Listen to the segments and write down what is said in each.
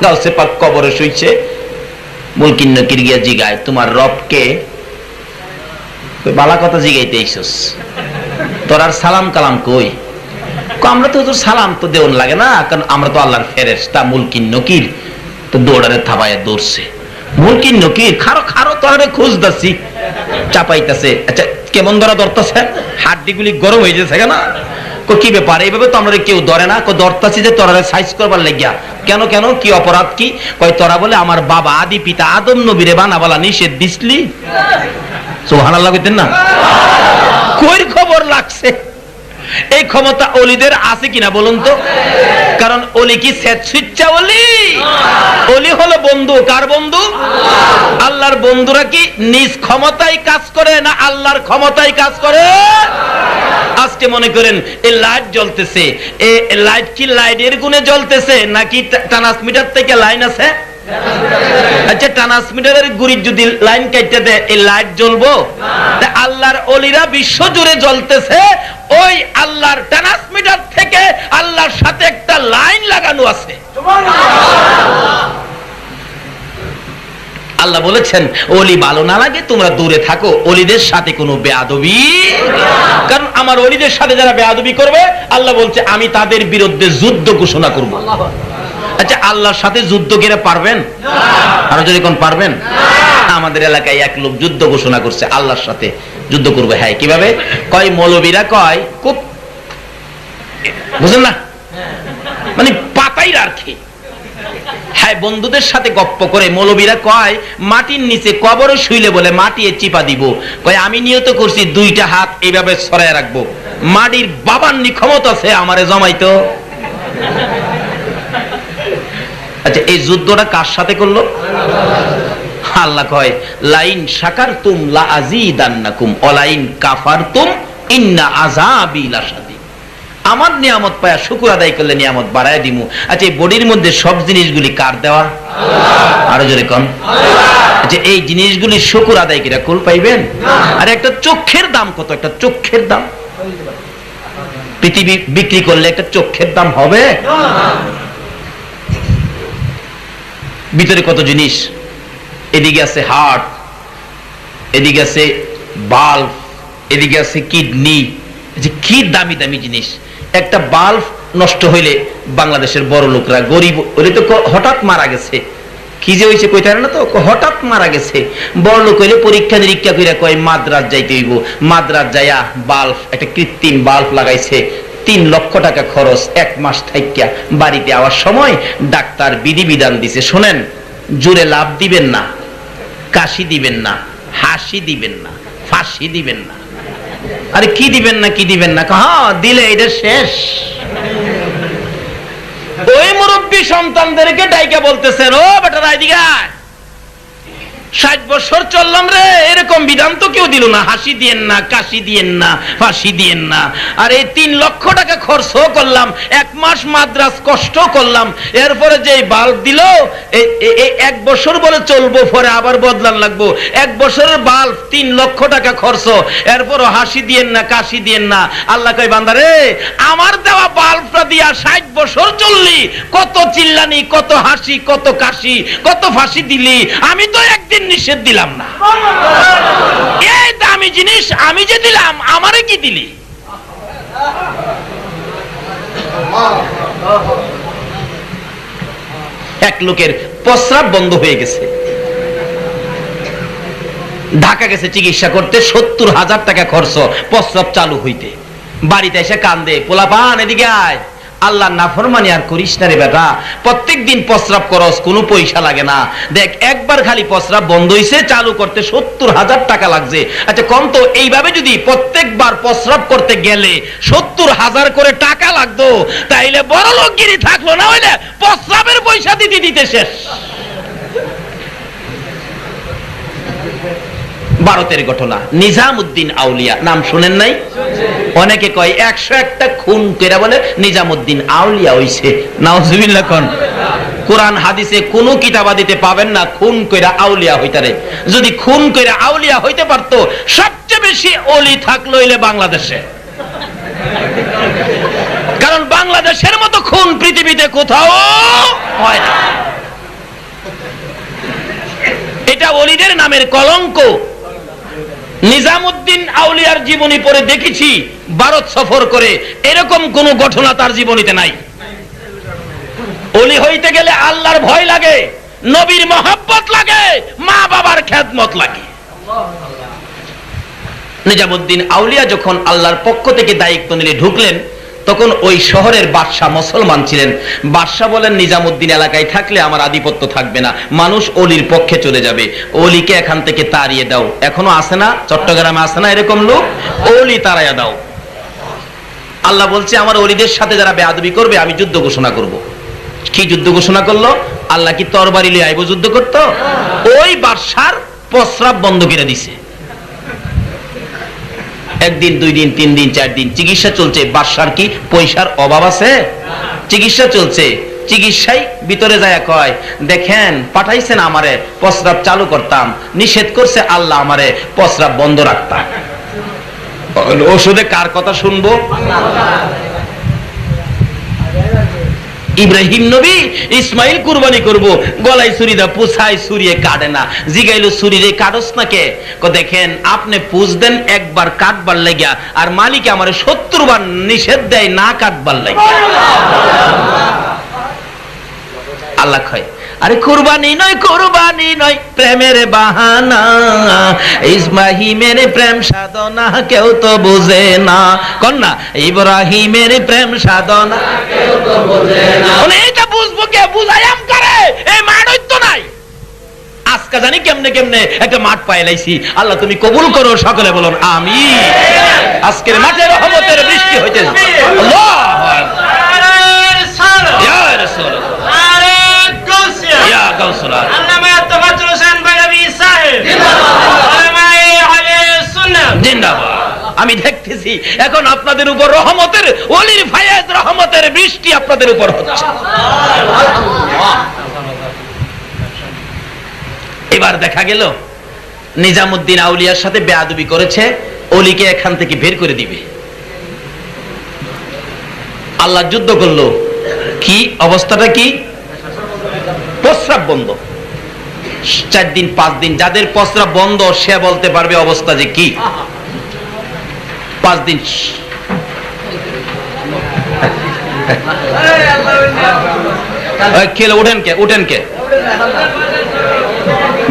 গাউসে পাক কবরে শুইছে, মুলকিন নকির গিয়া জিগায় তোমার রবকে? বালা কথা জিগাইতে আইছস, তোর আর সালাম কালাম কই? আমরা তো তোর সালাম তো দেওয়ান লাগে না, কারণ আমরা তো আল্লাহর ফেরেশতা মুলকিন নকির। তো দৌড়ারে থাবায় দৌড়ছে, মুলকিন নকির খারো খারো তোরে খোঁজ দাসি চাপাইতেছে। আচ্ছা কেমন ধরা ধরতেছে? হাড্ডিগুলি গরম হয়ে যাচ্ছে কেন? কি ব্যাপার? এইভাবে তো আমরা কেউ ধরে না, ধরতেছি যে তোরা সাইজ করবার লাগিয়া। কেন কেন কি অপরাধ কি? কয় তোরা বলে আমার বাবা আদি পিতা আদম নবীরে বানাবালা নিষেধ দিসলি। সুবহানাল্লাহ কইতেন না? কই খবর লাগছে? এই ক্ষমতা ওলিদের আছে কিনা বলুন তো? কারণ ওলি কি স্বেচ্ছা ওলি? ওলি হলো বন্ধু, কার বন্ধু? আল্লাহর বন্ধুরা কি নিজ ক্ষমতায় কাজ করে না আল্লাহর ক্ষমতায় কাজ করে? আজকে মনে করেন এই লাইট জ্বলতেছে, এই লাইট কি লাইটের গুণে জ্বলতেছে নাকি ট্রান্সমিটার থেকে লাইন আছে? আচ্ছা ট্রান্সমিটারের গুড়ি যদি লাইন কাটতে দেয় এই লাইট জ্বলবো? আল্লাহর ওলিরা বিশ্ব জুড়ে জ্বলতেছে, ওই আল্লাহর ট্রান্সমিটার থেকে আল্লাহর সাথে একটা লাইন লাগানো আছে। আল্লাহ বলেছেন ওলি ভালো না লাগে তোমরা দূরে থাকো, ওলিদের সাথে কোনো বেয়াদবি। কারণ আমার ওলিদের সাথে যারা বেয়াদবি করবে আল্লাহ বলছে আমি তাদের বিরুদ্ধে যুদ্ধ ঘোষণা করব। আচ্ছা আল্লাহর সাথে যুদ্ধ করে পারবেন? আরো যদি কোন পারবেন? আমাদের এলাকায় এক লোক যুদ্ধ ঘোষণা করছে, আল্লাহর সাথে যুদ্ধ করবে। হ্যাঁ কিভাবে? কয় মৌলবীরা কয় খুব বুঝেন না, মানে পাতাই রাখে। হ্যাঁ বন্ধুদের সাথে গপ্প করে মৌলবীরা কয় মাটির নিচে কবরে শুইলে বলে মাটি চিপা দিব। কয় আমি নিয়ত করছি দুইটা হাত এইভাবে ছড়ায় রাখবো, মাটির বাবার নি ক্ষমতা আছে আমারে জমাইতো। আচ্ছা এই যুদ্ধটা কার সাথে করলো? আল্লাহ কয় লাইন শাকারতুম লা আযীদান্নাকুম ওয়া লাইন কাফারতুম ইন্না আযাবি লাশাদীদ। আমার নিয়ামত পায়া শুকর আদায় করলে নিয়ামত বাড়ায় দিমু। আচ্ছা এই বডির মধ্যে সব জিনিসগুলি কার দেওয়া? আল্লাহ। আরো জোরে কোন আল্লাহ। আচ্ছা এই জিনিসগুলি শুকর আদায় কিরা কুল পাইবেন? আর একটা চোখের দাম কত? একটা চোখের দাম পৃথিবী বিক্রি করলে একটা চোখের দাম হবে? ভিতরে কত জিনিস, এদিকে আছে হার্ট, এদিকে আছে বাল্ব, এদিকে আছে কিডনি, কি দামি দামি জিনিস। একটা বাল্ব নষ্ট হইলে বাংলাদেশের বড় লোকরা গরিব হইলে তো হঠাৎ মারা গেছে, কি যে হয়েছে কইতে পারে না, তো হঠাৎ মারা গেছে। বড় লোক হইলে পরীক্ষা নিরীক্ষা করে কয় মাদ্রাজ যাইতে হইব, মাদ্রাজ যাইয়া বাল্ব একটা কৃত্রিম বাল্ব লাগাইছে, 3 লক্ষ টাকা খরচ। 1 মাস থাইকা বাড়িতে আওয়ার সময় ডাক্তার বিধিবিধান দিছে, শোনেন জোরে লাভ দিবেন না, কাশি দিবেন না, হাসি দিবেন না, ফাঁসি দিবেন না। আরে কি দিবেন না, কি দিবেন না? হ্যাঁ দিলে এটা শেষ। ওই মুরব্বী সন্তানদেরকে ডাইকা বলতেছেন ও বেটারা এদিকে আয়, 60 বছর চললাম রে, এরকম বিধান তো কেউ দিল না, হাসি দিয়েন না, কাশি দিয়েন না, ফাঁসি দিয়েন না। আর এই 3 লক্ষ টাকা খরচ করলাম, 1 মাস মাদ্রাস কষ্ট করলাম, এরপরে যে বাল্ব দিল 1 বছর বলে চলবো, পরে আবার বদলান লাগবো। 1 বছরের বাল্ব 3 লক্ষ টাকা খরচ, এরপরও হাসি দিয়েন না, কাশি দিয়েন না। আল্লাহ কয় বান্দা রে আমার দেওয়া বাল্বটা দিয়া 60 বছর চললি, কত চিল্লানি, কত হাসি, কত কাশি, কত ফাঁসি দিলি, আমি তো একদিন নিষেধ দিলাম না। এই দামি জিনিস আমি যে দিলাম, আমারে কি দিলি? এক লোকের প্রস্রাব বন্ধ হয়ে গেছে, ঢাকা গেছে চিকিৎসা করতে, 70,000 টাকা খরচ প্রস্রাব চালু হইতে। বাড়িতে এসে কান্দে, পোলাপান এদিকে আয়, আল্লাহ নাফরমানি আর করিস না রে বেটা, প্রত্যেকদিন প্রস্রাব করস, কোনো পয়সা লাগে না। দেখ একবার খালি প্রস্রাব বন্ধ হইছে, চালু করতে 70,000 টাকা লাগছে। আচ্ছা কোন তো এইভাবে যদি প্রত্যেকবার প্রস্রাব করতে গেলে 70,000 করে টাকা লাগতো, তাইলে বড় লোকগিরি থাকলো না, হইলে প্রস্রাবের পয়সা দিতে দিতে শেষ। ভারতের ঘটনা, নিজামউদ্দিন আউলিয়া নাম শুনেন নাই? অনেকে কয় 101টা খুন কইরা বলে নিজামউদ্দিন আউলিয়া হইছে। নাউজুবিল্লাহ কোন। কোরআন হাদিসে কোন কিতাবাদিতে পাবেন না খুন কইরা আউলিয়া হইতারে। যদি খুন কইরা আউলিয়া হইতে পারতো, সবচেয়ে বেশি ওলি থাকলো হইলে বাংলাদেশে। কারণ বাংলাদেশের মতো খুন পৃথিবীতে কোথাও হয় না। পীরের নামের কলঙ্ক। নিজামুদ্দিন আউলিয়ার জীবনী পড়ে দেখেছি ভারত সফর করে, এরকম কোন ঘটনা তার জীবনীতে নাই। ওলি হইতে গেলে আল্লাহর ভয় লাগে, নবীর মহব্বত লাগে, মা বাবার খেদমত লাগে। নিজামুদ্দিন আউলিয়া যখন আল্লাহর পক্ষ থেকে দায়িত্ব নিলে ঢুকলেন, তখন ওই শহরের বাদশাহ মুসলমান ছিলেন। বাদশাহ বলেন, নিজামুদ্দিন এলাকায় থাকলে আমার আধিপত্য থাকবে না, মানুষ অলির পক্ষে চলে যাবে, অলিকে এখান থেকে তাড়িয়ে দাও। এখনো আছে না, চট্টগ্রামে আছে না এরকম লোক, অলি তাড়াইয়া দাও। আল্লাহ বলছে, আমার অলিদের সাথে যারা বেয়াদবি করবে আমি যুদ্ধ ঘোষণা করব। কি যুদ্ধ ঘোষণা করলো? আল্লাহ কি তরবারি লিয়ে আইব যুদ্ধ করত? ওই বাদশার প্রস্রাব বন্ধ করে দিছে। একদিন, 2 দিন, 3 দিন, 4 দিন চিকিৎসা চলছে। বাদশার কি পয়সার অভাব আছে? চিকিৎসা চলছে। চিকিৎসায় ভিতরে যায় কয়, দেখেন পাঠাইছেন আমারে প্রস্রাব চালু করতাম, নিষেধ করছে আল্লাহ আমারে প্রস্রাব বন্ধ রাখতাম। ওষুধে কার কথা শুনবো? ইব্রাহিম নবী ইসমাইল কুরবানি করব, গলায় ছুরি দা পুছাই, ছুরিয়ে কাটে না। জিগাইলো, ছুরিরে কাটস না কে? দেখেন আপনি পুছ দেন একবার কাটবার লাগিয়া, আর মালিক আমারে 70 বার নিষেধ দেয় না কাটবার লাগিয়া। আল্লাহ কয়, আরে কুরবানি নয় প্রেমের বাহানা, ইসমাইলের প্রেম সাধনা কেউ তো বুঝে না। কন্যা ইব্রাহিমের প্রেম সাধনা কেউ তো বুঝে না। এটা বুঝবো কে? বুঝায়াম করে এই মাঠ তো নাই। আজকে জানি কেমনে কেমনে একটা মাঠ পাইলাইছি। আল্লাহ তুমি কবুল করো, সকলে বলুন আমিন। আজকের মাঠে রহমতের বৃষ্টি হইতেছে। আল্লাহ ইয়া রাসূলুল্লাহ, আমি দেখতেছি এখন আপনাদের উপর রহমতের ওলির ফায়েজ, রহমতের বৃষ্টি আপনাদের উপর হচ্ছে। এবার দেখা গেল নিজামুদ্দিন আউলিয়ার সাথে বেয়াদবি করেছে, ওলিকে এখান থেকে বের করে দিবে। আল্লাহ যুদ্ধ করলো। কি অবস্থাটা? কি প্রস্রাব বন্ধ। 4 দিন 5 দিন যাদের প্রস্রাব বন্ধ সে বলতে পারবে অবস্থা যে কি। 5 দিন খেলে উঠেন কে?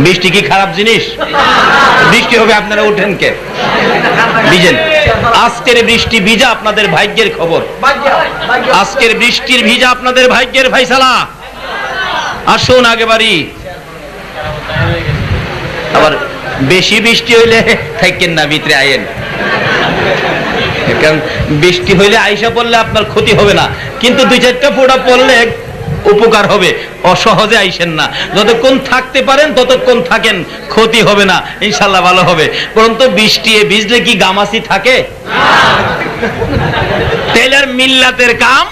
বৃষ্টি কি খারাপ জিনিস? বৃষ্টি হবে আপনারা উঠেন কে? ভিজেন। আজকের বৃষ্টি ভিজা আপনাদের ভাগ্যের খবর। আজকের বৃষ্টির ভিজা আপনাদের ভাগ্যের ফায়সালা। আসুন আগে বাড়ি। আবার বেশি বৃষ্টি হইলে থাকেন না, ভিতরে আইয়েন। কারণ বৃষ্টি হইলে আইসা পড়লে আপনার ক্ষতি হবে না, কিন্তু 2-4টা ফোঁটা পড়লে উপকার হবে। অসহজে আইসেন না, যতক্ষণ থাকতে পারেন ততক্ষণ থাকেন, ক্ষতি হবে না, ইনশাল্লাহ ভালো হবে। পরন্তু বৃষ্টি ভিজলে কি গামাসি থাকে? তেলের মিল্লাতের কাম।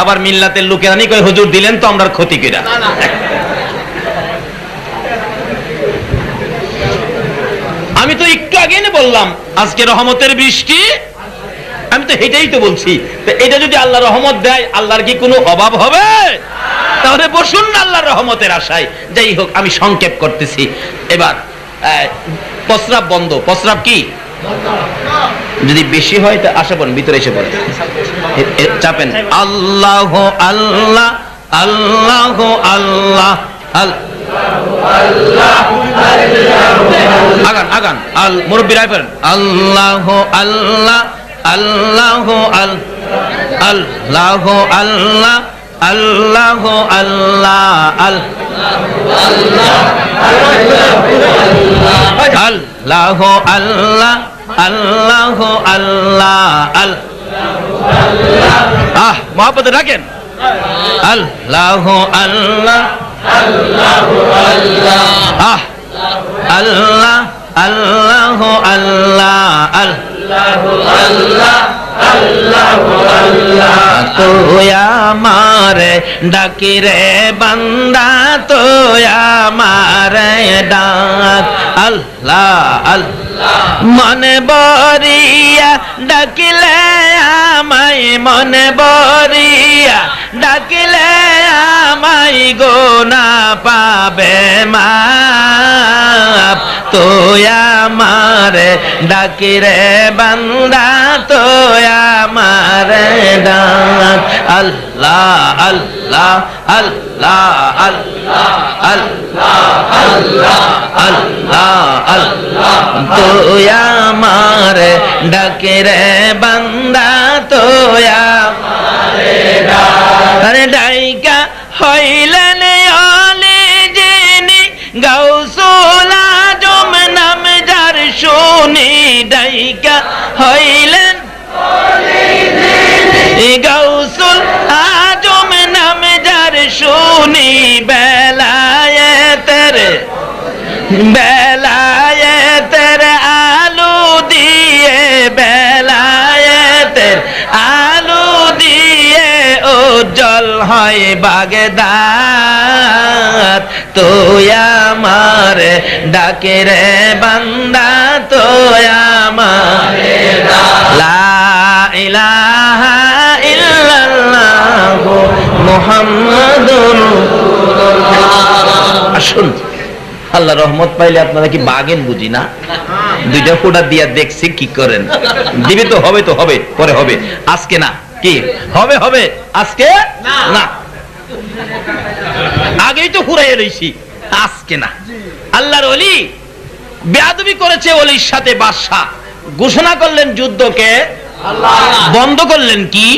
আবার মিল্লাতের লোকেরা নি কয়, হুজুর দিলেন তো আমরা ক্ষতি কইরা। আমি তো একটু আগে বললাম আজকে রহমতের বৃষ্টি, আমি তো এটাই তো বলছি। তো এটা যদি আল্লাহ রহমত দেয়, আল্লাহর কি কোনো অভাব হবে? তাহলে বসুন না আল্লাহর রহমতের আশায়। যাই হোক, আমি সংক্ষেপ করতেছি। এবার প্রস্রাব বন্ধ। প্রস্রাব কি যদি বেশি হয় তা আসা পড়েন, ভিতরে এসে পড়েন, চাপেন। আল্লাহ আল্লাহ আল্লাহ আল্লাহ আগান আগান। আল মুরব্বীরা পড়েন, আল্লাহ আল্লাহ আল্লাহ আল্লাহ আল্লাহ আল্লাহ আল্লাহ আল্লাহ আল্লাহ আল্লাহ আল্লাহ আহ মহব্বত রাখেন। আল্লাহ আল্লাহ আহ আল্লাহ আল্লাহ আল্লাহ তুই আমারে ডাকি রে বান্দা, তুই আমারে ডাক। আল্লাহ আল্লাহ মনে বরিয়া ডাকিলে আমায়, মনে বরিয়া ডাকিলে আমায় গোনা পাবে মা। আমারে ডাকে রে বান্দা তো আমারে ডাক আল্লাহ আল্লাহ আল্লাহ আল্লাহ আল্লাহ আল্লাহ আল্লাহ আল্লাহ তো আমারে ডাকে রে বান্দা তো আমারে ডাক আরে ডাইকা হইলেন আলে যিনি গাউসুল আজম নাম যার শুনি ডাইকা হইলেন গাউসুল আজম নাম যার শুনি বেলায়েতের আলু দিয়ে বেলায়েতের আলু দিয়ে উজ্জ্বল হয় বাগদাদ তো আমারে ডাকে রে বান্দা তো আমারে লা ইলাহা ইল্লাল্লাহু মুহাম্মাদুর রাসূলুল্লাহ। আসুন, আল্লাহ রহমত পাইলে আপনারা কি বাগেন বুঝি না? দুইটা ফোঁটা দিয়া দেখছি কি করেন। দিবে তো হবে, তো হবে, পরে হবে, আজকে না। কি হবে? হবে আজকে না, আগেই তো ফুরাইয়া রইছি, আজকে না। আল্লাহর ওলি বেয়াদবি করেছে ওলির সাথে বাদশা, ঘোষণা করলেন যুদ্ধকে, বন্ধ করলেন কি?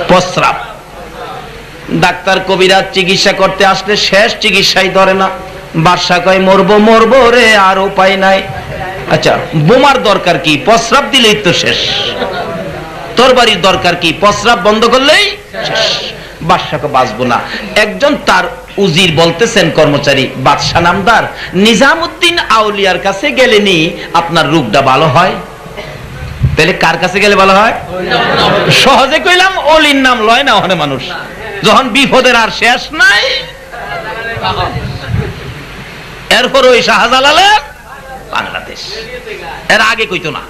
প্রস্রাব। ডাক্তার কবিরাজ চিকিৎসা করতে আসলে শেষ চিকিৎসাই ধরে না। বাদশা কয় মরবো মরবো রে, আর উপায় নাই। আচ্ছা, বোমার দরকার কি? প্রস্রাব দিলেই তো শেষ। তরবারির দরকার কি? প্রস্রাব বন্ধ করলেই শেষ। বাদশাকে বাঁচবো না। একজন তার উজির বলতেছেন, কর্মচারী বাদশা নামদার, নিজামুদ্দিন আউলিয়ার কাছে গেলেনি আপনার রোগটা ভালো হয়। তাহলে কার কাছে গেলে ভালো হয়? সহজে কইলাম, অলির নাম লয় না ওখানে মানুষ, যখন বিপদের আর শেষ নাই। এরপর ওই শাহজালালের বাংলাদেশ, এর আগে কইতো না।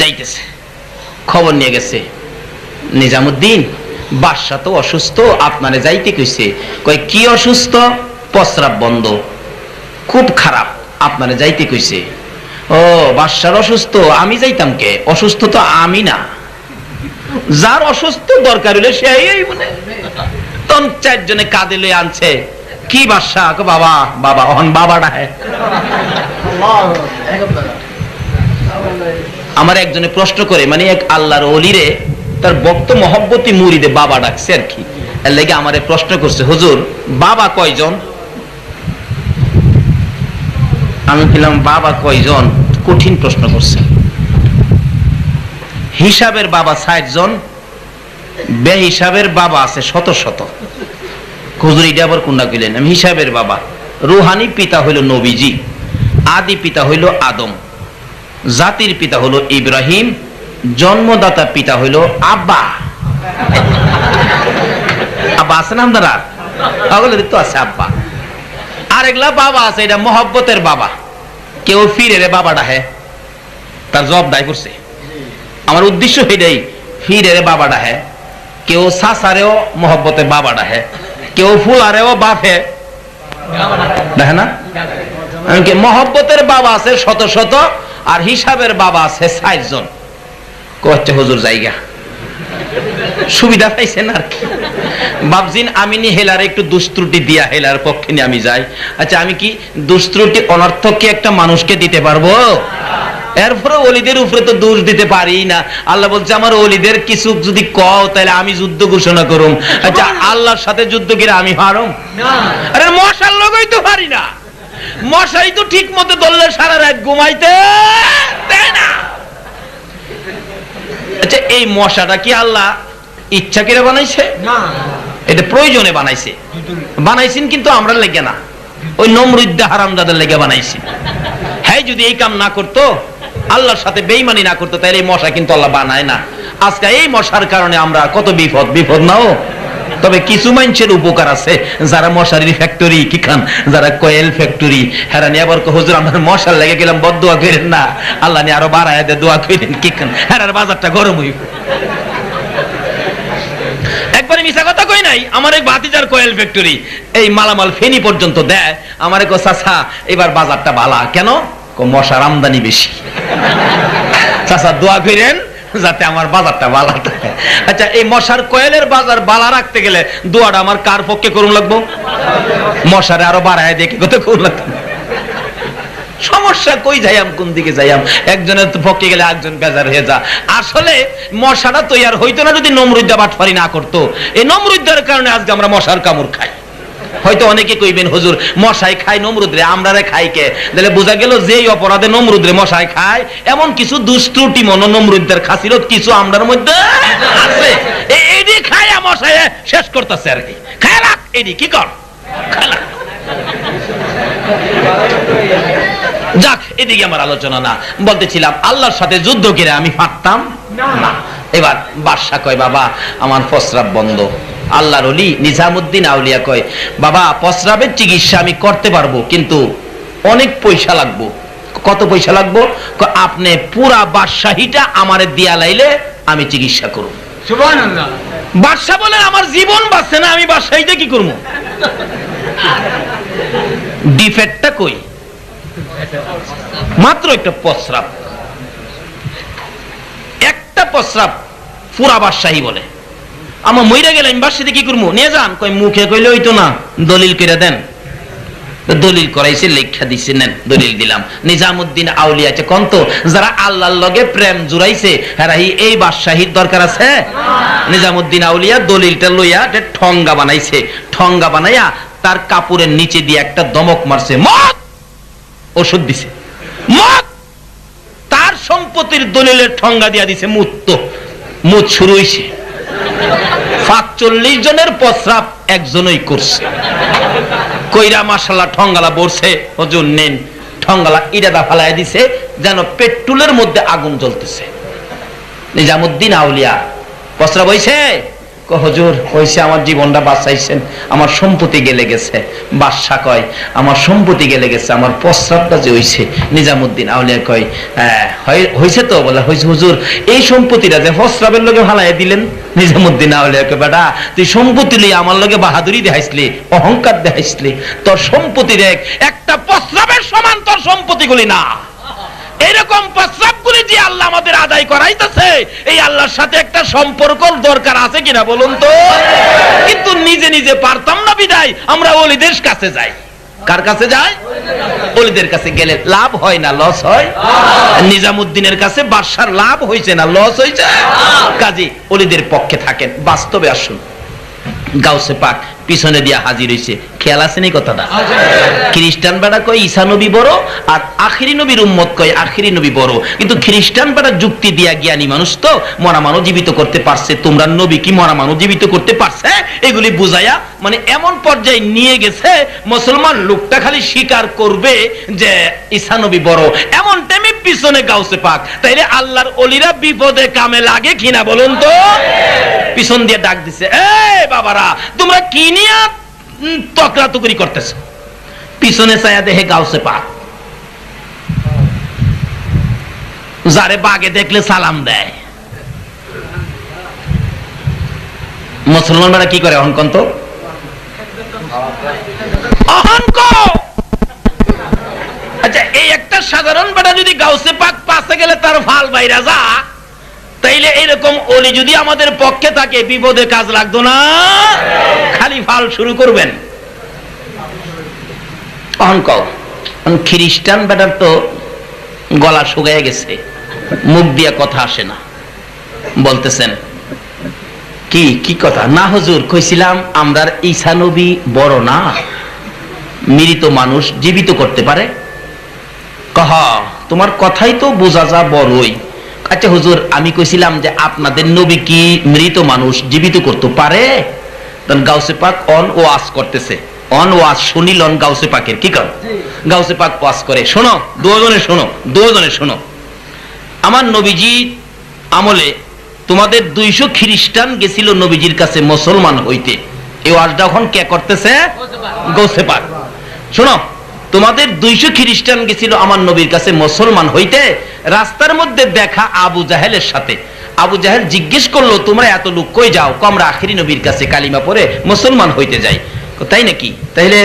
যাইতেছে, খবর নিয়ে গেছে, নিজামুদ্দিন বাদশা তো অসুস্থ, আপনারে যাইতে কইছে। কয় কি অসুস্থ? প্রস্রাব বন্ধ, খুব খারাপ, আপনারে যাইতে কইছে। ও বাদশার অসুস্থ, আমি যাইতাম কে? অসুস্থ তো আমি না, যার অসুস্থ দরকার হলে সে মনে। তখন চারজনে কাঁদে লয়ে আনছে। কি বাদশা? বাবা বাবা, অহন বাবাটা হ্যাঁ। আমার একজনে প্রশ্ন করে, মানে এক আল্লাহর ওলিরে তার ভক্ত মহব্বতী মুরিদে বাবা ডাকছে আর কি। এর লাগি আমারে প্রশ্ন করছে, হুজুর বাবা কয়জন? আমি বললাম বাবা কয়জন? কঠিন প্রশ্ন করছে। হিসাবের বাবা ৬০ জন, বে হিসাবের বাবা আছে শত শত। হুজুর এটা আবার কোনটা কইলেন? আমি হিসাবের বাবা। রুহানি পিতা হইল নবীজি, আদি পিতা হইল আদম, জাতির পিতা হলো ইব্রাহিম, জন্মদাতা পিতা হইল আব্বা। আব্বা আছে না আপনারা? তো আছে আব্বা। আরেকলা বাবা আছে, এটা মহব্বতের বাবা। কেউ ফিরে রে বাবা ডাহে, তার জব দায় করছে। আমার উদ্দেশ্য এটাই, ফিরে রে বাবা ডাহে। কেউ সাসারেও মহব্বতে বাবা ডাহে, কেউ ফুলারেও বাপে দেখে না। মহব্বতের বাবা আছে শত শত, আর হিসাবের বাবা আছে ৬০ জন। কচ্ছে হুজুর জায়গা সুবিধা পাইছেন আর কি। বাবজিন আমি নি হেলার একটু দুষ্ত্রুটি দিয়া হেলার পক্ষে নিয়ে আমি যাই। আচ্ছা, আমি কি দুষ্ত্রুটি অনর্থক কি একটা মানুষকে দিতে পারবো? এরপরে ওলিদের উপরে তো দোষ দিতে পারি না। আল্লাহ বলছে আমার ওলিদের কিছু যদি কও তাহলে আমি যুদ্ধ ঘোষণা করুম। আচ্ছা, আল্লাহর সাথে যুদ্ধ করে আমি হারুম? আরে মশার লগই তো পারি না, মশাই তো ঠিক মতো ধরলে সারা রাত ঘুমাইতে দেয় না। আচ্ছা, এই মশাটা কি আল্লাহ ইচ্ছা করে বানাইছে? এটা প্রয়োজনে বানাইছে। বানাইছেন কিন্তু আমরা লেগে না, ওই নমরুদ্দা হারামজাদার লেগে বানাইছি। হ্যাঁ, যদি এই কাম না করতো, আল্লাহর সাথে বেঈমানি না করতো, তাহলে এই মশা কিন্তু আল্লাহ বানায় না। আজকে এই মশার কারণে আমরা কত বিপদ নাও। তবে কিছু মানুষের উপকার আছে, যারা মশারির ফ্যাক্টরি কি খান, যারা কয়েল ফ্যাক্টরি, হেরা নিয়ে আবার হুজুর আমার মশার লেগে গেলাম, বদদোয়া করেন না, আল্লাহ নিয়ে আরো বাড়ায় দে, দোয়া করেন কি খান, হেরার বাজারটা গরম হইব। একবার মিছা কথা কই নাই। আমার এক ভাতিজার কোয়েল ফ্যাক্টরি এই মালামাল ফেনী পর্যন্ত দেয়। আমার কো চাচা এবার বাজারটা ভালা কেন? মশার আমদানি বেশি। চাচা দোয়া করেন যাতে আমার বাজারটা ভালো থাকে। আচ্ছা, এই মশার কোয়েলের বাজার ভালো রাখতে গেলে দোয়াটা আমার কার পক্ষে করুন লাগবো? মশারে আরো বাড়ায় দেখে কত করুন লাগবে। সমস্যা কই যাইয়াম, কোন দিকে যাইয়াম? একজনের পক্ষে গেলে একজন বেজার হয়ে যা। আসলে মশাটা তৈয়ার হইতো না যদি নমরুদ্দা বাটফারি না করতো। এই নমরুদ্দার কারণে আজকে আমরা মশার কামড় খাই। হয়তো অনেকে কইবেন হুজুর মশাই খায় নমরুদরে, আমরারে খাই কে? তাহলে বোঝা গেল যেই অপরাধে নমরুদরে মশাই খায় এমন কিছু দুষ্ত্রুটি মন নমরুদের খাসিরত কিছু আমরার মধ্যে আছে। এইডি খায়া মশাই শেষ করতেছে আর কি। খায় রাখ এইডি কি কর খালা। যাক, এদিকে আমার আলোচনা না। বলতেছিলাম আল্লাহর সাথে যুদ্ধ করে আমি পারতাম না। এবার বাদশা কয় বাবা আমার প্রস্রাব বন্ধ। আল্লাহর ওলি নিজামুদ্দিন আউলিয়া কয় বাবা প্রস্রাবের চিকিৎসা আমি করতে পারবো কিন্তু অনেক পয়সা লাগবো। কত পয়সা লাগবো? আপনি পুরা বাদশাহীটা আমারে দিয়া লাইলে আমি চিকিৎসা করব। সুবহানাল্লাহ। বাদশা বলে আমার জীবন বাঁচছে না, আমি বাদশাহীটা কি করবো? ডিফেক্টটা কই? মাত্র একটা প্রস্রাব, একটা প্রস্রাব পুরা বাদশাহী বলে। আমার মইরা গেলে আমি বাদশাহীতে কি করবো? নিয়ে যান। কই মুখে কইলে হইতো না, দলিল করে দেন। দলিল করাইছে, লেখা দিছে, নেন দলিল দিলাম। নিজামুদ্দিন আউলিয়া আছে কন্ত যারা আল্লাহর লগে প্রেম জুড়াইছে হেরাই এই বাদশাহীর দরকার আছে? নিজামুদ্দিন আউলিয়া দলিলটা লইয়া ঠঙ্গা বানাইছে। ঠঙ্গা বানাইয়া তার কাপড়ের নিচে দিয়ে একটা দমক মারছে, মত ওষুধ দিছে, মত। তার সম্পত্তির দলিলের ঠঙ্গা দিয়া দিছে মুত। মুত শুরু হইছে। ৪৫ জনের প্রস্রাব একজনই করছে। কইরা মাশাআল্লাহ ঠঙ্গালা বলছে হুজুর নেন। ঠঙ্গালা ইরাদা ফালাই দিছে যেন পেট্রোলের মধ্যে আগুন জ্বলতেছে। নিজামুদ্দিন আউলিয়া প্রস্রাব হইছে? হুজুর হইছে, আমার জীবনটা বাঁচাইছেন, আমার সম্পত্তি গেলে গেছে। বাদশা কয় আমার সম্পত্তি গেলে গেছে, আমার প্রস্রাবটা যে হইছে। নিজামুদ্দিন আউলিয়া কয় হইছে তো? বলে হইছে হুজুর। এই সম্পত্তিটা যে প্রস্রাবের লগে ফালাই দিলেন। নিজামুদ্দিন আউলিয়া কয় বেটা তুই সম্পত্তি লইয়া আমার লগে বাহাদুরি দেখাইছলি, অহংকার দেখাইছলি। তোর সম্পত্তির একটা প্রস্রাবের সমান তোর সম্পত্তিগুলি না। এরকম প্রস্রাবগুলি যে আল্লাহ আমাদের আদায় করাইতেছে, এই আল্লাহর সাথে একটা সম্পর্ক দরকার আছে কিনা বলুন তো? কিন্তু নিজে নিজে পারতাম না বিদায় আমরা ওলিদের কাছে যাই। কার কাছে যাই? ওলিদের কাছে গেলে লাভ হয় না লস হয়? নিজামুদ্দিনের কাছে বাদশার লাভ হয়েছে না লস হয়েছে? কাজী ওলিদের পক্ষে থাকেন। বাস্তবে আসুন, গাউসে পাক পিছনে দিয়া হাজির হইছে। খেয়াল আছে নি কথাটা? খ্রিস্টান বেড়া কয় ঈসা নবী বড়, আর আখিরি নবীর উম্মত কয় আখিরি নবী বড়। কিন্তু খ্রিস্টান বেড়া যুক্তি দিয়া জ্ঞানী মানুষ তো মরা মানুষ জীবিত করতে পারছে, তোমরা নবী কি মরা মানুষ জীবিত করতে পারছে? এগুলি বুঝাইয়া মানে এমন পর্যায়ে নিয়ে গেছে মুসলমান লোকটা খালি স্বীকার করবে যে ঈসা নবী বড়। এমন টাইমে পিছনে গাউসে পাক। তাইলে আল্লাহর ওলিরা বিপদে কামে লাগে কিনা বলুন তো? পিছন দিয়ে ডাক দিছে, এই বাবারা তোমরা কি নিয়ে তকরাতুকরি করতেছ? পিছনে চায়া দেখে গাউসে পাক। যারে বাগে দেখলে সালাম দেয়। মুসলমানরা কি করে? অহংকন তো অহংক। আচ্ছা, এই একটা সাধারণ বেটা যদি গাউসে পাক পাশে গেলে তার ফাল বাইরা যা, তাইলে এরকম ওলি যদি আমাদের পক্ষে থাকে বিপদে কাজ লাগতো না, খালি ফাল শুরু করবেন। অহংক। খ্রিস্টান বেটার তো গলা শুকায় গেছে, মুখ দিয়া কথা আসে না। বলতেছেন কি কি কথা? না হুজুর কইছিলাম আমরা ঈসা নবী বড় না, মৃত মানুষ জীবিত করতে পারে। কহ তোমার কথাই তো বোঝা যা বড়ই। আচ্ছা হুজুর আমি কইছিলাম যে আপনাদের নবী কি মৃত মানুষ জীবিত করতে পারে? তখন গাউসে পাক অন ওয়াজ করতেছে। অন ওয়াজ শুনিলন গাউসে পাকের কি কর? গাউসে পাক ওয়াজ করে, শোনো দুজনে শোনো, দুজনে শোনো। আমার নবীজি আমলে তোমাদের 200 খ্রিস্টান গেছিল নবীজির কাছে মুসলমান হইতে। এই ওয়াজটা এখন কে করতেছে? গাউসে পাক। শোনো, তোমাদের 200 খ্রিস্টান গেছিল আমার নবীর কাছে মুসলমান হইতে। রাস্তার মধ্যে দেখা আবু জাহেলের সাথে। আবু জাহেল জিজ্ঞেস করলো, তোমরা এত লোক কই যাও? আমরা আখেরি নবীর কাছে কালিমা পড়ে মুসলমান হইতে যাই। তাই নাকি? তাইলে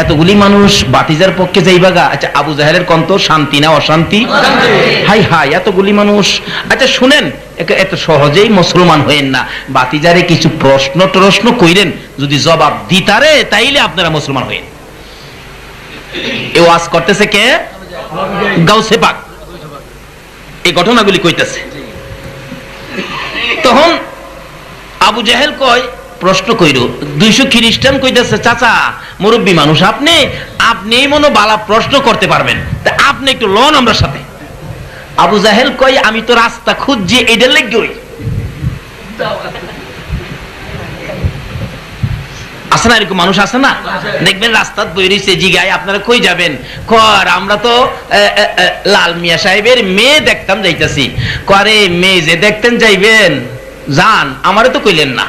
এতগুলি মানুষ বাতিজার পক্ষে যাইবা গা? আচ্ছা, আবু জাহেলের কন্ত শান্তি না অশান্তি? হাই হাই, এতগুলি মানুষ। আচ্ছা শুনেন, এত সহজেই মুসলমান হইেন না, বাতিজারে কিছু প্রশ্ন কইরেন, যদি জবাব দিতারে তাইলে আপনারা মুসলমান হইেন। এ ওয়াজ করতেছে কে? গাউসে পাক। এই ঘটনাগুলি কইতেছে। তখন আবু জাহেল কয়, প্রশ্ন কইরো। 200 খ্রিস্টান কইতেছে, চাচা মুরব্বী মানুষ আপনি, আপনি মনে বালা প্রশ্ন করতে পারবেন, তা আপনি একটু লন আমরা সাথে। আবু জাহেল কয়, আমি তো রাস্তা খুঁজছি, এটার লেগে আছে না, এরকম মানুষ আছে না? দেখবেন রাস্তাত বই রইছে, জিগায় আপনারা কই যাবেন? কর আমরা তো লাল মিয়া সাহেবের মেয়ে দেখতাম যাইতাছি। করে মেয়ে যে দেখতেন যাইবেন, যান, আমারে তো কইলেন না।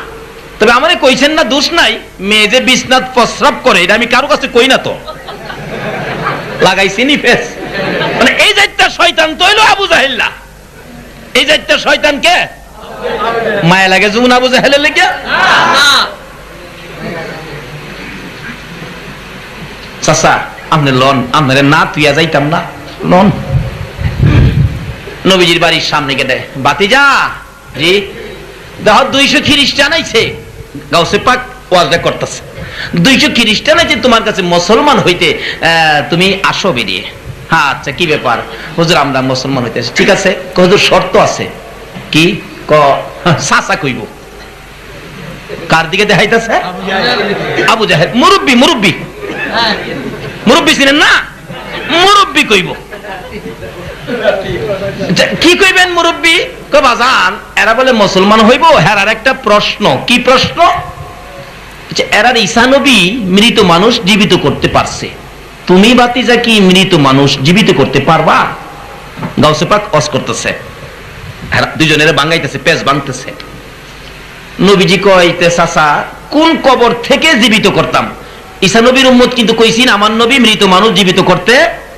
তবে আমারে কইছেন না, দোষ নাই। মেয়ে যে বিছনাত প্রস্রাব করে, এটা আমি কারো কাছে কই না তো, লাগাইছি নি ফেস। মানে এই যাইতা শয়তান তো হইলো আবু জাহেল না। এই যাইতা শয়তান কে? মায়া লাগে যুন আবু জাহেলের লেগে? চাচা আপনি লন, আপনারে না তুইয়া যাইতাম না, লন। নবীজির বাড়ির সামনে গেলে, বাতিজা জি দেখো 200 খ্রিস্টান আইছে। গাউসে পাক ওয়াজটা করতেছে, 200 খ্রিস্টান আছে তোমার কাছে মুসলমান হইতে, তুমি আসো বেরিয়ে। হ্যাঁ আচ্ছা কি ব্যাপার? হুজুর আমরা মুসলমান হইতে আছি। ঠিক আছে, হুজুর শর্ত আছে। কি? ক চাচা কইব। কার দিকে দেখাইতেছে? আবু জাহেল। মুরব্বী মুরব্বী মুরব্বী ছিলেন না, মুরব্বী কইব। কি কইবেন মুরব্বী? কই বাজান এরা বলে মুসলমান হইব, হেরার একটা প্রশ্ন। কি প্রশ্ন? এরার ঈসা নবী মৃত মানুষ জীবিত করতে পারছে, তুমি বাতিজা কি মৃত মানুষ জীবিত করতে পারবা? গাউসে পাক ওয়াজ করতেছে, দুইজনের বাঙ্গাইতেছে, পেজ ভাঙতেছে। নবীজি কইতে, চাচা কোন কবর থেকে জীবিত করতাম? ঈসা নবীর উম্মত কিন্তু কইছিন আমার নবী মৃত মানুষ জীবিত করতে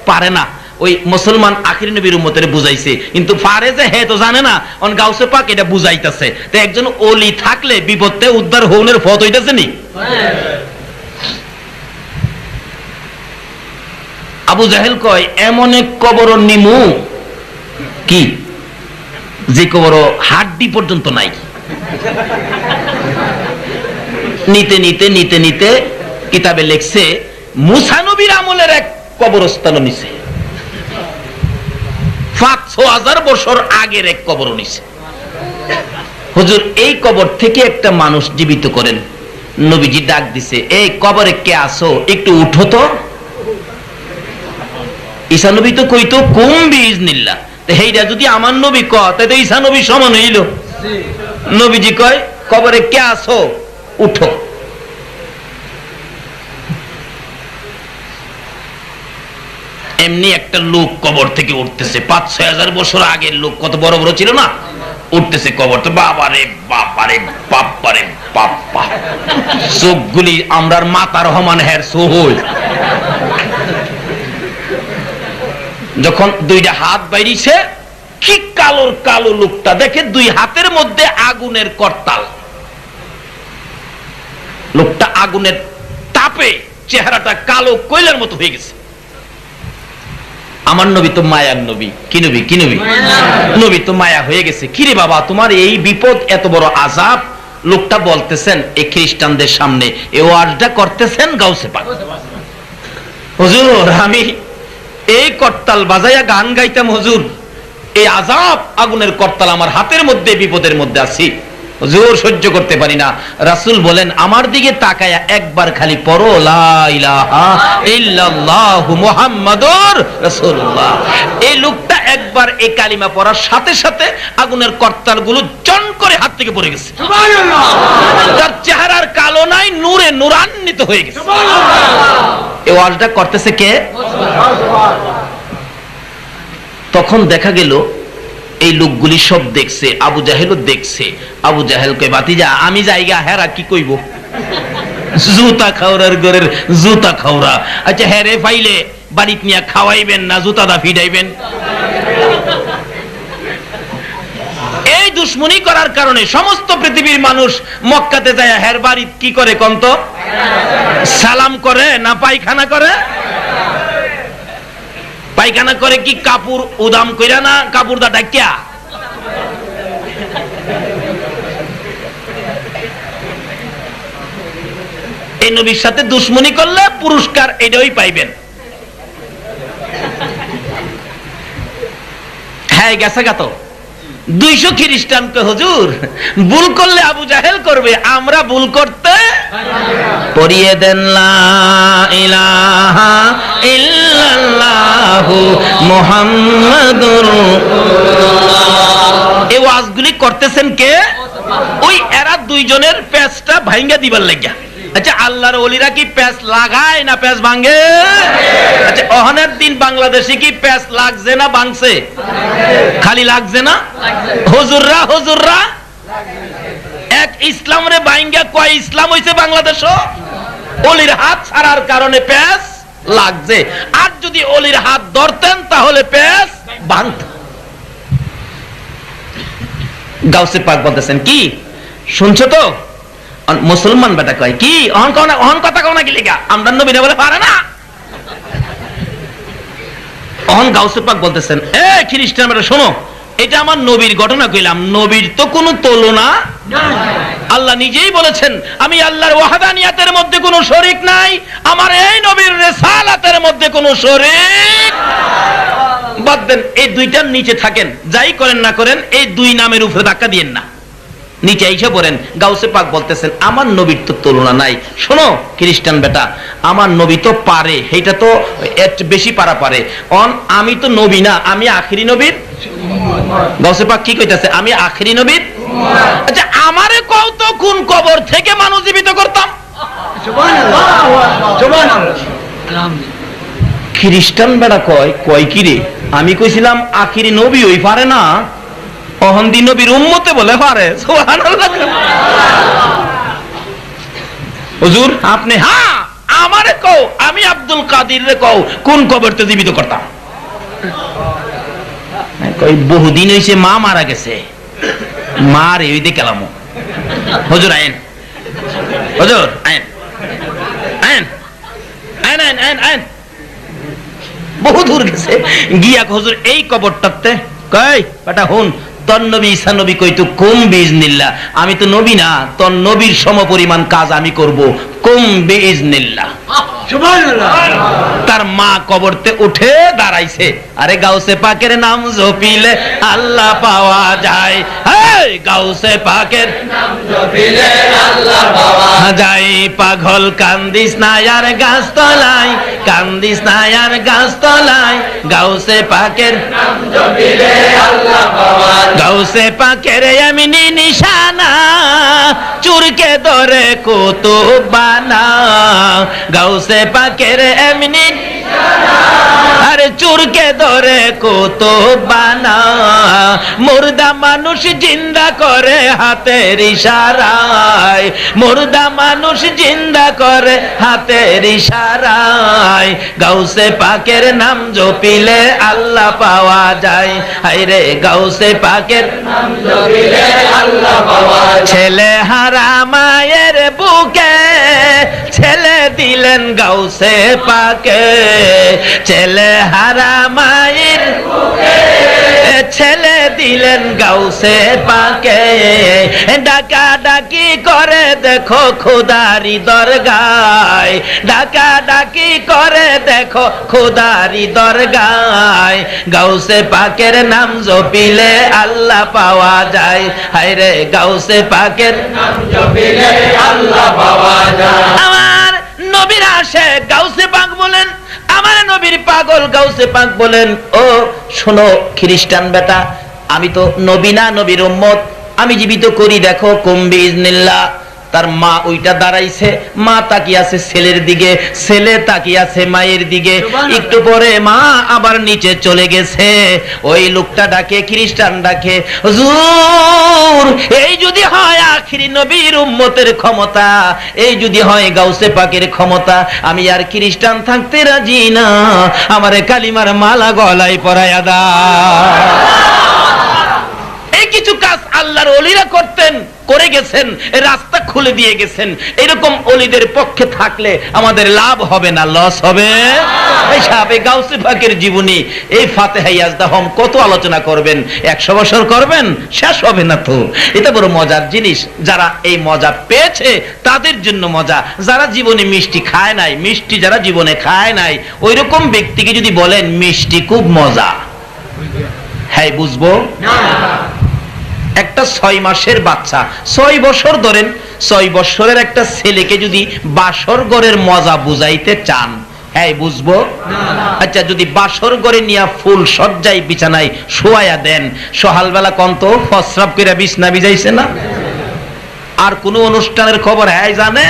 পারে না। ওই মুসলমান আখির নবীর উম্মতের বুঝাইছে, কিন্তু পারে যে হে তো জানে না। অন গাউসে পাক এটা বুঝাইতেছে। তো একজন ওলি থাকলে বিপদে উদ্ধার হওয়ার পথ হইতেছে নি? আবু জাহেল কয়, এমন এক কবর নিমু কি যে কবর হাড্ডি পর্যন্ত নাই। নিতে নিতে নিতে নিতে কিতাবে লেখছে, মুসা নবীর আমলের এক কবরস্থান নিছে, 5-6,000 বছর আগের এক কবর নিছে। হুজুর এই কবর থেকে একটা মানুষ জীবিত করেন। নবীজি ডাক দিছে, এই কবরে কে আসো, একটু উঠো তো। ঈসা নবী তো কইতো কুম বিইজনিল্লাহ, এইটা যদি আমার নবী কয় তাই তো ঈসা নবী সমান হইল। নবীজি কয়, কবরে কে আসো, উঠো। এমনি একটা লোক কবর থেকে উঠতেছে, 5-6,000 বছর আগের লোক, কত বড় বড় ছিল না, উঠতেছে কবর। তো বাবারে বাবারে বাবারে বাবা, চোখগুলি আমরার মাতার রহমান হের সোহল। যখন দুইটা হাত বাইরিছে, কি কালোর কালো লোকটা দেখে, 2 হাতের মধ্যে আগুনের করতাল। লোকটা আগুনের তাপে চেহারাটা কালো কয়লার মতো হয়ে গেছে। আমার নবী তো মায়ার নবী। কি নবী? কি নবী? নবী তো মায়া হয়ে গেছে। কিরে বাবা তোমার এই বিপদ, এত বড় আযাব? লোকটা বলতেছেন এই খ্রিস্টানদের সামনে, এই ওয়াজটা করতেছেন গাউসে পাক। হুজুর আমি এই করতাল বাজাইয়া গান গাইতাম, হুজুর এই আযাব আগুনের করতাল আমার হাতের মধ্যে, বিপদের মধ্যে আছি হুজুর, সহ্য করতে পারি না। রাসূল বলেন, আমার দিকে তাকায়া একবার খালি পড়ো লা ইলাহা ইল্লাল্লাহু মুহাম্মাদুর রাসূলুল্লাহ। এই লোকটা একবার এই কালিমা পড়ার সাথে সাথে আগুনের করতালগুলো জন করে হাত থেকে পড়ে গেছে। সুবহানাল্লাহ। তার চেহারার কালো নাই, নূরে নূরান্বিত হয়ে গেছে। সুবহানাল্লাহ। এই ওয়াজটা করতেছে কে? তখন দেখা গেল এই লোকগুলি সব দেখছে, আবু জাহেলও দেখছে। আবু জাহেল কয়, বাতিজা আমি জায়গা, হেরা কি কইব? জুতা খাওয়ার ঘরের জুতা খাওয়া। আচ্ছা হেরে ফাইলে বাড়িতে নিয়ে খাওয়াইবেন না জুতা দা ফিডাইবেন? এই এই দুশ্মনী করার কারণে সমস্ত পৃথিবীর মানুষ মক্কাতে যায় হের বাড়ি কি করে কন্ত সালাম করে না পায়খানা করে? পায়খানা করে কি কাপড় উদাম কইরা না কাপড় দা ডাকিয়া? এই নবীর সাথে দুশ্মনী করলে পুরস্কার এটাই পাইবেন। হ্যাঁ গেছে গা তো 200 খ্রিস্টানকে হুজুর ভুল করলে আবু জাহেল করবে, আমরা ভুল করতে পড়িয়ে দেন লা ইলাহা ইল্লাল্লাহু মুহাম্মাদুর রাসূলুল্লাহ। এই ওয়াজগুলি করতেছেন কে? ওই এরা দুইজনের প্যাচটা ভাঙ্গা দিবার লাগিয়া। আচ্ছা আল্লাহর ওলিরা কি প্যাচ লাগায় না প্যাচ ভাঙে? আচ্ছা অহনের দিন বাংলাদেশে কি প্যাচ লাগছে না ভাঙছে? খালি লাগছে না, হুজুররা হুজুররা এক ইসলাম রে ভাঙ্গা কয় ইসলাম হইছে বাংলাদেশ? ওলির হাত ছাড়ার কারণে প্যাচ লাগছে, আর যদি ওলির হাত ধরতেন তাহলে প্যাচ ভাঙত। গাউসে পাক বলতেছেন কি শুনছো তো? মুসলমান বেটা কয় কি অহন কথা কও না কি লিগা? আমরা নবী না বলে পারে না। অহন গাউসে পাক বলতেছেন এ খ্রিস্টান বেটা শোনো, এটা আমার নবীর ঘটনা কইলাম, নবীর তো কোনো তুলনা নাই। আল্লাহ নিজেই বলেছেন আমি আল্লাহর ওয়াহদানিয়াতের মধ্যে কোনো শরীক নাই, আমার এই নবীর রিসালাতের মধ্যে কোনো শরীক। বাদ দেন, এই দুইটার নিচে থাকেন, যাই করেন না করেন এই দুই নামের উপরে ধাক্কা দিয়েন না, নিচে এসে পড়েন। গাউসে পাক বলতেছেন আমার নবীর তো তুলনা নাই। শোনো খ্রিস্টান বেটা, আমার নবী তো পারে, এইটা তো একটু বেশি পারা পারে। আমি তো নবী না, আমি আখিরি নবীর। গাউসে পাক কি কইতাছে? আমি আখিরি নবীর। আচ্ছা আমারে কও তো কোন কবর থেকে মানুষ জীবিত করতাম? সুবহানাল্লাহ সুবহানাল্লাহ। খ্রিস্টান বেটা কয় কি রে? আমি কইছিলাম আখিরি নবী ওই পারে না, অহন্দি নবীর উম্মতে বলে পারে। সুবহানাল্লাহ। হুজুর আপনি হ্যাঁ আমারে কও, আমি আব্দুল কাদির রে কও কোন কবরতে জীবিত করতাম? কই বহুদিন হইছে মা মারা গেছে, মা রে ওই দে কেলামো। হুজুর আইন, হুজুর আইন আইন আইন আইন আইন আইন। বহু দূর গেছে গিয়া হুজুর এই কবরটাতে কই বেটা হুন তোর নবী ঈসা নবী কইতো কুম বিইজনিল্লাহ, আমি তো নবী না, তোর নবীর সমপরিমাণ কাজ আমি করব, কুম বিইজনিল্লাহ। সুবহানাল্লাহ। তার মা কবরতে উঠে দাঁড়াইছে। আরে গাউসে পাকের নাম জপিলে আল্লাহ পাওয়া যায়, হেই গাউসে পাকের নাম জপিলে আল্লাহ পাওয়া যায়। পাগল কান্দিস না আর গাছ তলায়, কান্দিস না আর গাছ তলায়, গাউসে পাকের নাম জপিলে আল্লাহ পাওয়া যায়। গাউসে পাকের এমনি নিশানা চুরকে ধরে কুতুব বানা, গাউসে পাকের এমনি আরে চুরকে ধরে কুতুব বানা, মুর্দা মানুষ জিন্দা করে হাতের ইশারায়, মুর্দা মানুষ জিন্দা করে হাতের ইশারায়। গাউসে পাকের নাম জপিলে আল্লাহ পাওয়া যায়, হায়রে গাউসে পাকের নাম জপিলে আল্লাহ পাওয়া যায়। ছেলে হারা মায়ের বুকে ছেলে দিলেন গাউসে পাকে, ছেলে হারা মায়ের বুকে ছেলে দিলেন গাউসে পাকে। ডাকা ডাকি করে দেখো খোদারি দরগায়, ডাকা ডাকি করে দেখো খোদারি দরগায়। গাউসে পাকের নাম জপিলে আল্লাহ পাওয়া যায়, হায়রে গাউসে পাকের নাম জপিলে আল্লাহ পাওয়া যায়। আমার নবীর আসে গাউসে পাক বলেন, আমার নবীর পাগল গাউসে পাক বলেন ও শোনো খ্রিস্টান বেটা, আমি তো নবী না, নবীর উম্মত, আমি জীবিত করি দেখো কুম বিইজনিল্লাহ। তার মা ওইটা দাঁড়াইছে, মা তাকিয়ে আছে ছেলের দিকে, ছেলে তাকিয়ে আছে মায়ের দিকে। একটু পরে মা আবার নিচে চলে গেছে। ওই লোকটা ডাকে, খ্রিস্টান ডাকে, হুজুর এই যদি হয় আখিরি নবীর উম্মতের ক্ষমতা, এই যদি হয় গাউসে পাকের ক্ষমতা, আমি আর খ্রিস্টান থাকতে রাজি না, আমারে কালিমার মালা গলায় পরায়া দাও। এই কিছু কাজ আল্লাহর ওলিরা করতেন, করে গেছেন, রাস্তা খুলে দিয়ে গেছেন। এরকম ওলিদের পক্ষে থাকলে আমাদের লাভ হবে না লস হবে? এই সাহাবে গাউসে পাকের জীবনী, এই ফাতিহা ইয়াজদাহম কত আলোচনা করবেন? 100 বছর করবেন, শেষ হবে না তো। এটা বড় মজার জিনিস। যারা এই মজা পেয়েছে তাদের জন্য মজা। যারা জীবনে মিষ্টি খায় নাই, মিষ্টি যারা জীবনে খায় নাই, ওইরকম ব্যক্তিকে যদি বলেন মিষ্টি খুব মজা, হ্যাঁ বুঝবো না। একটা 6 মাসের বাচ্চা, 6 বছর ধরেন, 6 বছরের একটা ছেলেকে যদি বাসর ঘরের মজা বুঝাইতে চান, হ্যাঁ বুঝবো না। আচ্ছা, যদি বাসর ঘরে নিয়ে ফুল সজ্জায় বিছানায় শোয়ায়া দেন, সকালবেলা কন্ত ফসরাব করে বিছনা বিজাইছে না? আর কোন অনুষ্ঠানের খবর হ্যাঁ জানে?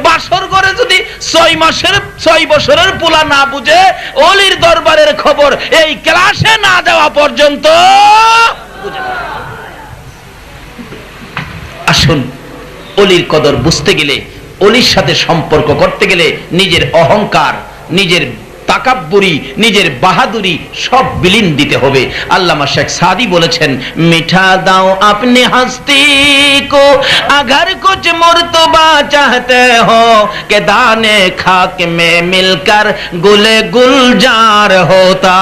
বাসর ঘরে যদি 6 বছরের পোলা না বুঝে, অলির দরবারের খবর এই ক্লাসে না যাওয়া পর্যন্ত বুঝে না। আসুন, অলির কদর বুঝতে গেলে, অলির সাথে সম্পর্ক করতে গেলে নিজের অহংকার, নিজের তাকাব্বুরি, নিজের বাহাদুরি সব বিলীন দিতে হবে। আল্লামা শেখ সাদি বলেছেন, মিঠা দাও আপনি হস্তি কো अगर कुछ मर्तबा चाहते हो कि दाने खाक में मिलकर गुले गुलजार होता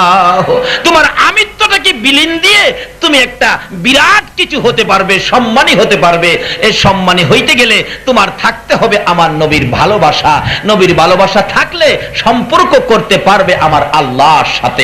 हो। তোমার আমিত্বটাকে বিলীন দিয়ে তুমি একটা বিরাট কিছু হতে পারবে, সম্মানী হতে পারবে। এই সম্মানী হইতে গেলে তোমার থাকতে হবে আমার নবীর ভালোবাসা। নবীর ভালোবাসা থাকলে সম্পর্ক করতে পারবে আমার আল্লাহর সাথে।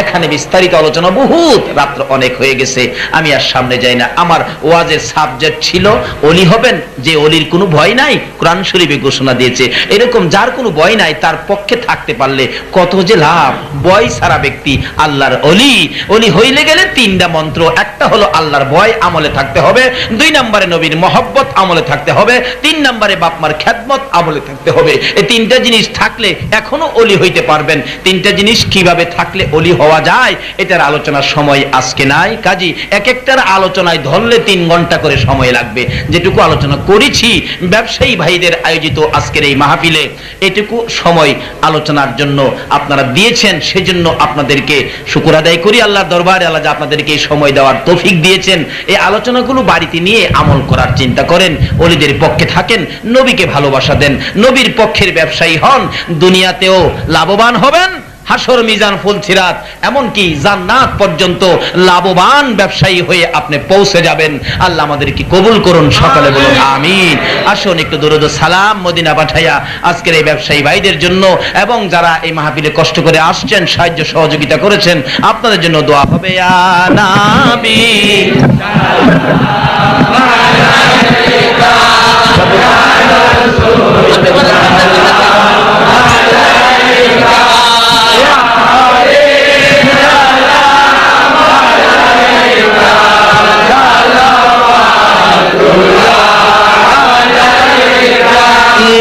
এখানে বিস্তারিত আলোচনা বহুত, রাত্র অনেক হয়ে গেছে, আমি আর সামনে যাই না। আমার ওয়াজের সাবজেক্ট ছিল ওলি হবেন যে ওলির কোনো ভয় নাই। কোরআন শরীফে ঘোষণা দিয়েছে এরকম যার কোনো ভয় নাই তার পক্ষে থাকতে পারলে কত যে লাভ। ভয় ছাড়া ব্যক্তি আল্লাহর ওলি। ওলি হইলে গেলে 3টা মন্ত্র। একটা হলো আল্লাহর ভয় আমলে থাকতে হবে, 2 নম্বরে নবীর মহব্বত আমলে থাকতে হবে, 3 নম্বরে বাপ মার খেদমত আমলে থাকতে হবে। এই 3টা জিনিস থাকলে এখনো ওলি হইতে পারবেন। 3টা জিনিস কিভাবে থাকলে ওলি হওয়া যায় এটার আলোচনার সময় আজকে নাই। কাজী এক একটার আলোচনায় ধরলে 3 ঘন্টা করে সময় লাগবে। যেটুকু আলোচনা করেছি ব্যবসায়ী ভাইদের আয়োজিত আজকের এই মাহফিলে, এটুকু সময় আলোচনার জন্য আপনারা দিয়েছেন, সেজন্য আপনাদেরকে শুকর আদায় করি আল্লাহর দরবারে। আল্লাহ যে আপনাদেরকে এই সময় দেওয়ার তৌফিক দিয়েছেন, এই আলোচনাগুলো বাড়িতে নিয়ে আমল করার চিন্তা করেন, ওলিদের পক্ষে থাকেন, নবীকে ভালোবাসা দেন, নবীর পক্ষের ব্যবসায়ী হন, দুনিয়াতেও লাভবান হবেন, হাসর মিজান ফুলসিরাত এমনকি জান্নাত পর্যন্ত লাভবান ব্যবসায়ী হয়ে আপনি পৌঁছে যাবেন। আল্লাহ আমাদেরকে কবুল করুন, সকালে বলুন আমিন। আসুন একটু দরুদ ও সালাম মদিনা পাঠাইয়া আজকের এই ব্যবসায়ী ভাইদের জন্য এবং যারা এই মাহফিলে কষ্ট করে আসছেন, সাহায্য সহযোগিতা করেছেন, আপনাদের জন্য দোয়া হবে। ইয়া নবী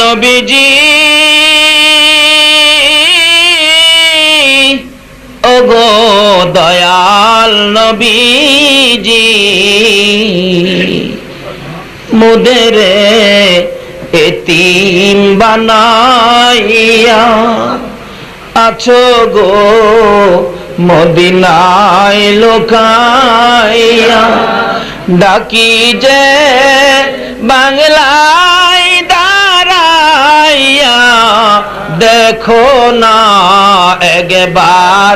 নবীজি ওগো দয়াল নবীজি, মুদের এতিম বানাইয়া আছো গো মদিনায় লোকাইয়া, ডাকি যে বাংলায় দাঁড়াইয়া দেখো না একবার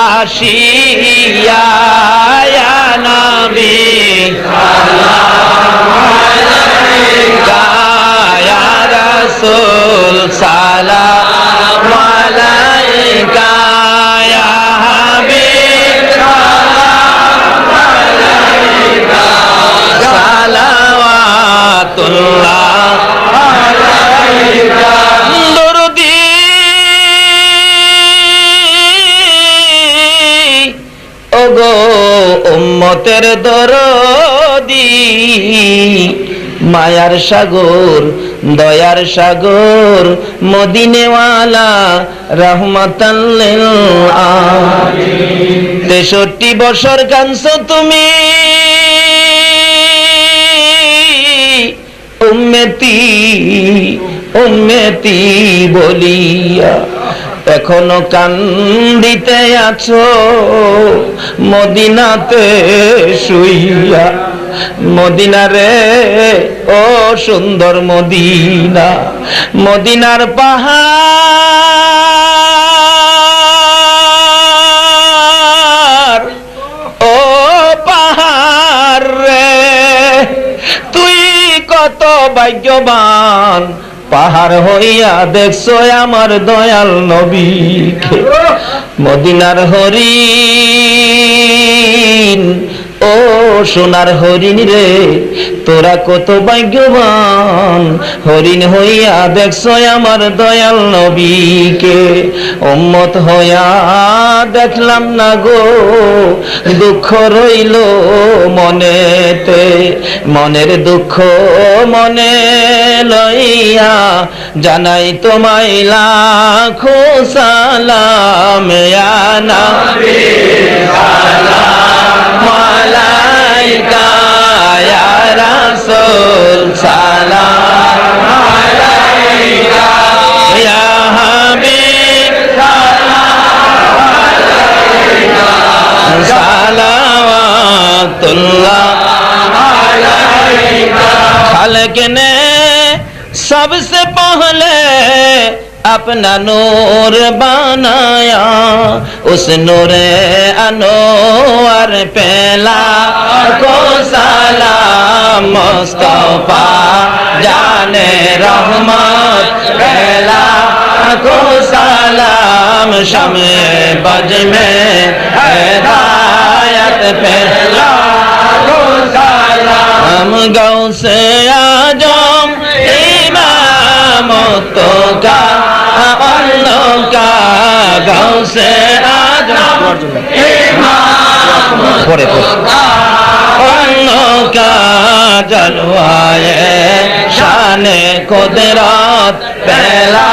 আসিয়া। ইয়া নবী সাল্লাল্লাহু আলাইকা, ইয়া রাসূল সালামু আলাইকা, ইয়া হাবিব সালামু আলাইকা, সালাওয়াতুল্লাহ আলাইকা। দরুদি ওগো উম্মতের দরদি, মায়ার সাগর দয়ার সাগর মদিনেওয়ালা রহমাতাল লিল আলামিন। 63 বছর কাঁদছো তুমি উম্মতি উম্মতি বলিয়া এখনো কান্দিতে আছো মদিনাতে শুইয়া। মদিনা রে ও সুন্দর মদিনা, মদিনার পাহাড়, ও পাহাড় রে তুই কত ভাগ্যবান, পাহাড় হইয়া দেখছো আমার দয়াল নবীকে। মদিনার হরিণ, ও সোনার হরিণ রে তোরা কত ভাগ্যবান, হরিণ হইয়া দেখছো আমার দয়াল নবীকে। উম্মত হইয়া দেখলাম না গো, দুঃখ রইল মনেতে, মনের দুঃখ মনে লইয়া জানাই তোমায় লাখো সালাম, ইয়া নবী সালাম আলাইকা, ইয়া রাসূল সালাম আলাইকা, ইয়া হাবিব সালাম আলাইকা, সালাওয়াতুল্লাহ আলাইকা। खालिक ने सबसे पहले अपना नूर बनाया, उस नूरे अनवर पहला को सलाम, मुस्तफा जाने रहमत पहला को सलाम, शमे बज में हिदायत पहला को सलाम, गौसे आजम इमामतो का अल्लाह का, गौसे आजम इमामतो का अल्लाह का, जलवाए शाने कुदरत पहला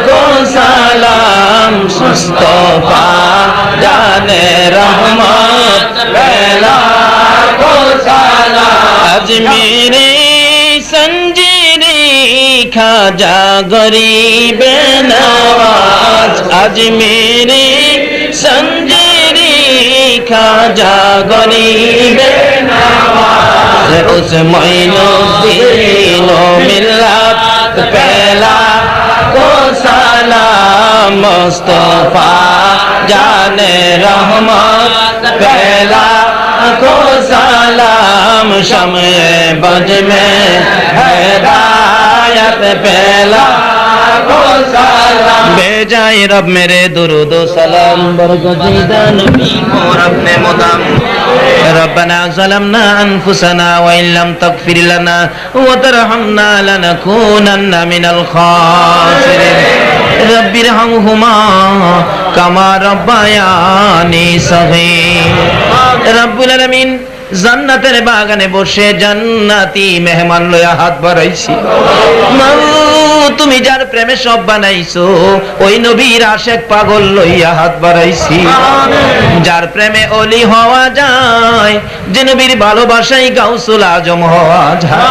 को सलाम, मुस्तफा जाने रहमत पहला को सलाम, अजमेरी संजीरी खाजा गरीब नवाज, अजमेरी संजीरी खाजा गरीब नवाज, उस मोइनुद्दीन मिल्लत पहला को सलाम, मुस्तफा जाने रहमत पहला को सलाम, शमे बज में हिदायत पहला को सलाम, बेजाए रब मेरे दुरूद सलाम बरगज़ीदा नबी और अपने मुदाम। रब्बना ज़लमना अनफुसना व इन लम तग़फिर लना व तरहमना लनकूनन्ना मिनल खासिरीन। रब्बिरहमहुमा कमा रब्बायानी सगीर। रब्बुल आलामीन জান্নাতের বাগানে বসে জান্নাতি মেহমান লইয়া হাত বাড়াইছি। তুমি যার প্রেমে সব বানাইছো ওই নবীর আশেক পাগল লইয়া হাত বাড়াইছি। যার প্রেমে অলি হওয়া যায়, যে নবীর ভালোবাসায় গাউসুল আজম হওয়া যায়,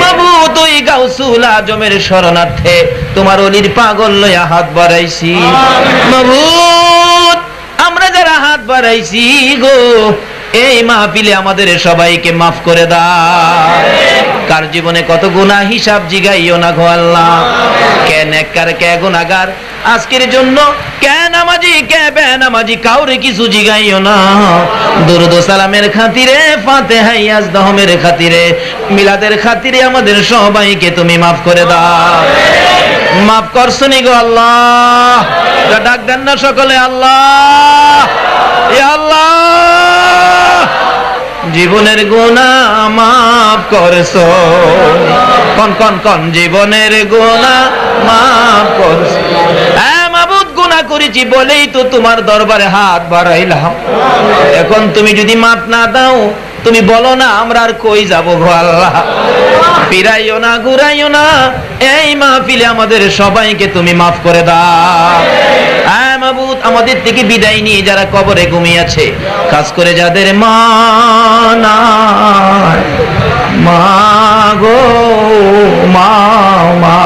মাবুদ ওই গাউসুল আজমের শরণার্থে তোমার অলির পাগল লইয়া হাত বাড়াইছি। মাবুদ আমরা যারা হাত বাড়াইছি গো, এই মাহফিলে আমাদের সবাইকে মাফ করে দাও। কার জীবনে কত গুনাহ হিসাব জিগাইও না গো আল্লাহ। কে নেককার কে গুনাহগার আজকের জন্য, কে নামাজি কে বেনামাজি কাউরে কিছু জিগাইও না। দুরূদ ও সালামের খাতিরে, ফাতিহা ইয়াজদাহমের খাতিরে, মিলাদের খাতিরে আমাদের সবাইকে তুমি মাফ করে দাও। মাফ করছনি গো আল্লাহ। ডাক দেন না সকলে আল্লাহ, ইয়া আল্লাহ। জীবনের গুনাহ মাফ করছো, কোন কোন কোন জীবনের গুনাহ মাফ করছো। মাবুদ গুনাহ করেছি বলেই তো তোমার দরবারে হাত বাড়াইলাম। এখন তুমি যদি মাফ না দাও, তুমি বলো না আমরা আর কই যাব গো আল্লাহ। ফিরাইও না ঘুরাইও না, এই মাহফিলে আমাদের সবাইকে তুমি মাফ করে দাও। মাবুদ আমাদের থেকে বিদায় নিয়ে যারা কবরে ঘুমিয়ে আছে, খাস করে যাদের মা নাই, মা গো মা মা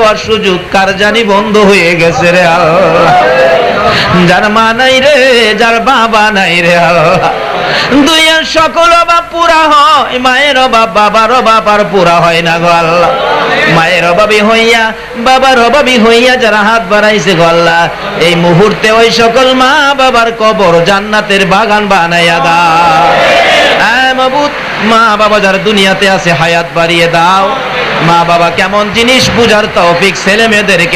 দেওয়ার সুযোগ কার জানি বন্ধ হয়ে গেছে রে আল্লাহ। যার মা নাই রে, যার বাবা নাই রে আল্লাহ, দুইয়ের সকল অভাব পুরা হয়, মায়ের অভাব বাবার অভাব আর পুরা হয় না গো আল্লাহ। মায়ের অভাবী হইয়া বাবার অভাবী হইয়া যারা হাত বাড়াইছে গো আল্লাহ, এই মুহূর্তে ওই সকল মা বাবার কবর জান্নাতের বাগান বানাইয়া দাও। হ্যাঁ মাবুদ, মা বাবা যারা দুনিয়াতে আছে হায়াত বাড়িয়ে দাও। মা বাবা কেমন জিনিস বুঝার তৌফিক ছেলে মেয়েদেরকে